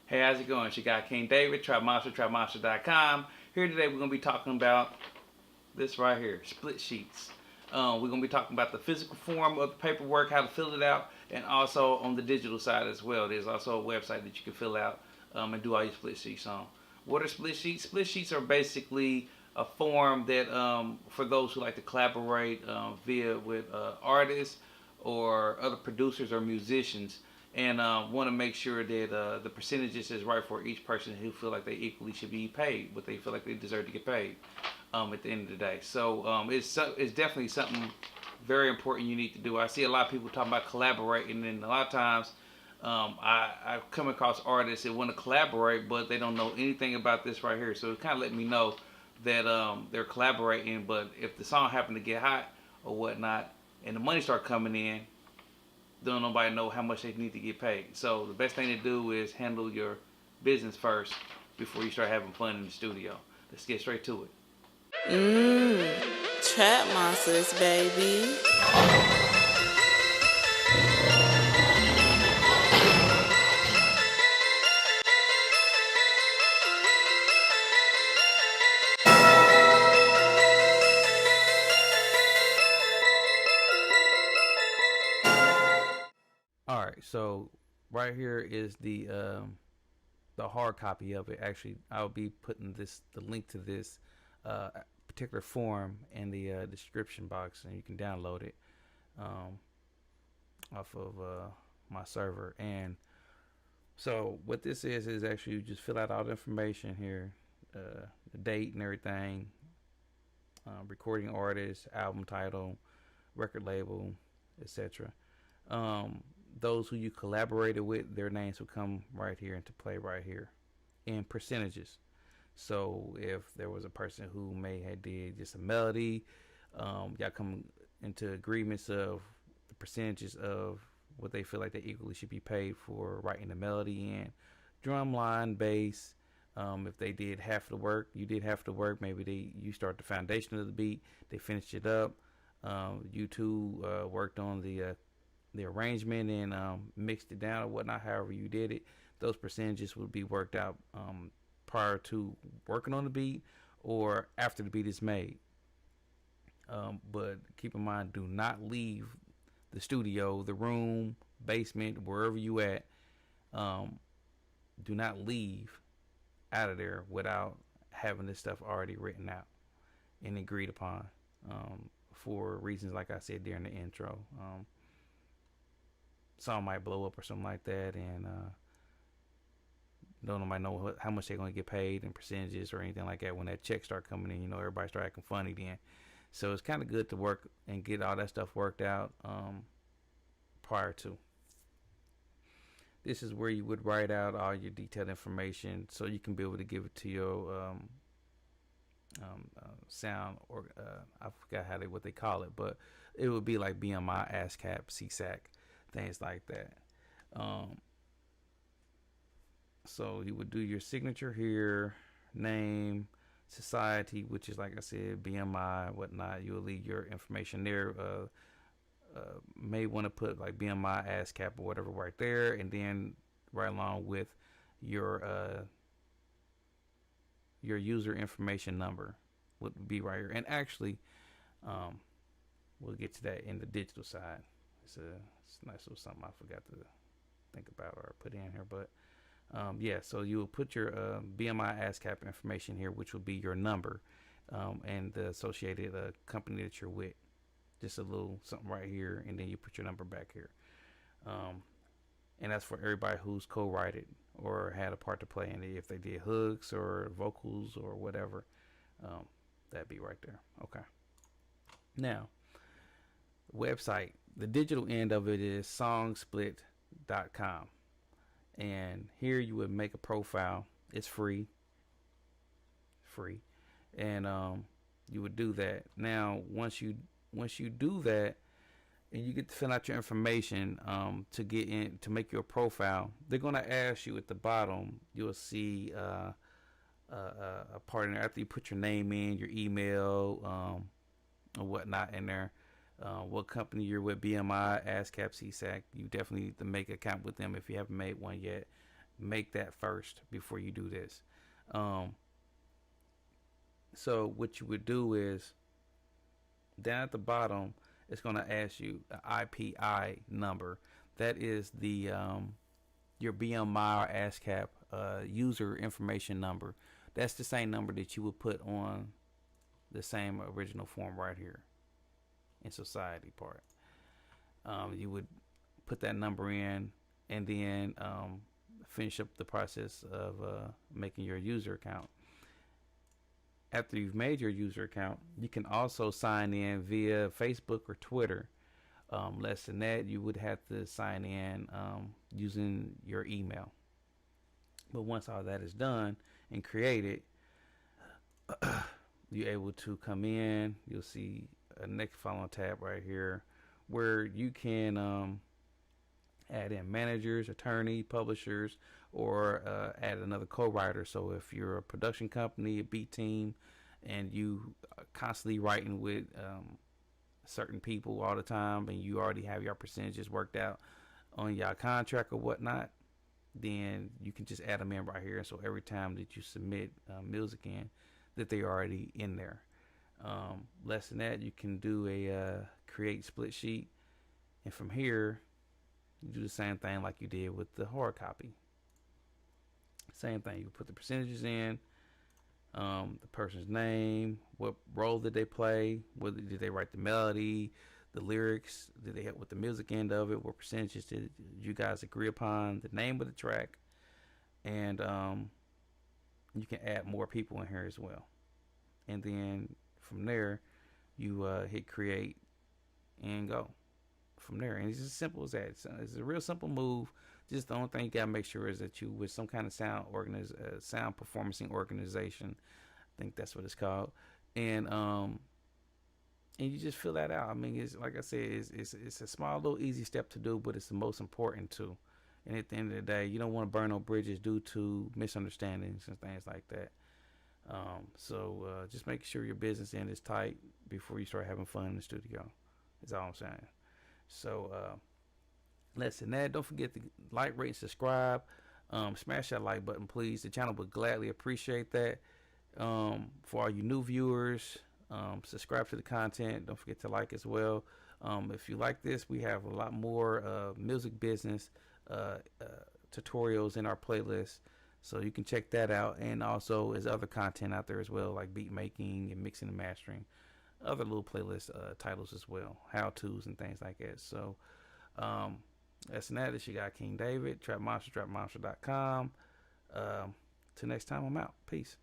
Hey, how's it going? It's your guy King David, TryMonster.com. Here today we're going to be talking about this right here, split sheets. We're going to be talking about the physical form of the paperwork, how to fill it out, and also on the digital side as well. There's also a website that you can fill out and do all your split sheets on. What are split sheets? Split sheets are basically a form that for those who like to collaborate via with artists or other producers or musicians, and want to make sure that the percentages is right for each person who feel like they equally should be paid what they feel like they deserve to get paid at the end of the day. So it's definitely something very important you need to do. I see a lot of people talking about collaborating, and a lot of times I come across artists that want to collaborate, but they don't know anything about this right here. So it kind of let me know that they're collaborating, but if the song happen to get hot or whatnot, and the money start coming in, don't nobody know how much they need to get paid. So the best thing to do is handle your business first before you start having fun in the studio. Let's get straight to it. Mmm, trap monsters, baby. All right, so right here is the hard copy of it. Actually, I'll be putting the link to this uh, particular form in the description box, and you can download it um, off of my server. And so what this is actually you just fill out all the information here, the date and everything, recording artist, album title, record label, etc. Um, those who you collaborated with, their names will come right here into play right here, in percentages. So if there was a person who may have did just a melody, y'all come into agreements of the percentages of what they feel like they equally should be paid for writing the melody in, drum line, bass. If they did half the work, you did half the work. Maybe you start the foundation of the beat, they finished it up. You two worked on the arrangement and mixed it down or whatnot. However you did it, those percentages would be worked out prior to working on the beat or after the beat is made. But keep in mind, do not leave the studio, the room, basement, wherever you at. Do not leave out of there without having this stuff already written out and agreed upon, for reasons like I said during the intro. Song might blow up or something like that, and don't nobody know how much they're going to get paid in percentages or anything like that. When that check start coming in, everybody start acting funny then. So it's kind of good to work and get all that stuff worked out prior to. This is where you would write out all your detailed information so you can be able to give it to your sound, or I forgot what they call it, but it would be like BMI, ASCAP, CSAC, things like that. So you would do your signature here, name, society, which is like I said, BMI, whatnot. You'll leave your information there. May want to put like BMI, ASCAP, or whatever right there, and then right along with your user information number would be right here. And actually, we'll get to that in the digital side. It's a nice little something I forgot to think about or put in here, but yeah. So you will put your BMI, ASCAP information here, which will be your number and the associated company that you're with. Just a little something right here, and then you put your number back here. And that's for everybody who's co-written or had a part to play in it. If they did hooks or vocals or whatever, that'd be right there. Okay. Now, website. The digital end of it is songsplit.com. And here you would make a profile. It's free. And you would do that. Now, once you do that and you get to fill out your information to get in to make your profile, they're going to ask you at the bottom. You'll see a part in there after you put your name in, your email, or whatnot in there. What company you're with, BMI, ASCAP, CSAC. You definitely need to make an account with them if you haven't made one yet. make that first before you do this. So what you would do is down at the bottom, it's going to ask you an IPI number. That is the your BMI or ASCAP user information number. That's the same number that you would put on the same original form right here in society part. You would put that number in and then finish up the process of making your user account. After you've made your user account, you can also sign in via Facebook or Twitter. Less than that, you would have to sign in using your email. But once all that is done and created, you're able to come in. You'll see a next following tab right here where you can add in managers, attorney, publishers, or add another co-writer. So if you're a production company, a beat team, and you are constantly writing with certain people all the time, and you already have your percentages worked out on your contract or whatnot, then you can just add them in right here. So every time that you submit music in, that they're already in there. Less than that, you can do a create split sheet, and from here you do the same thing like you did with the hard copy. Same thing, you put the percentages in, the person's name, what role did they play, whether did they write the melody, the lyrics, did they help with the music end of it, what percentages did you guys agree upon, the name of the track, and you can add more people in here as well. And then from there, you hit create and go from there. And it's as simple as that. It's a real simple move. Just the only thing you gotta make sure is that you with some kind of sound performing organization. I think that's what it's called. And you just fill that out. I mean, it's like I said, it's a small little easy step to do, but it's the most important too. And at the end of the day, you don't want to burn no bridges due to misunderstandings and things like that. So just make sure your business end is tight before you start having fun in the studio. That's all I'm saying. So less than that, don't forget to like, rate, and subscribe. Smash that like button, please. The channel would gladly appreciate that. For all you new viewers, subscribe to the content. Don't forget to like as well. If you like this, we have a lot more music business tutorials in our playlist, so you can check that out. And also there's other content out there as well, like beat making and mixing and mastering, other little playlist titles as well, how-tos and things like that. So that's that. This your guy King David, trapmonster, trapmonster.com. Till next time, I'm out. Peace.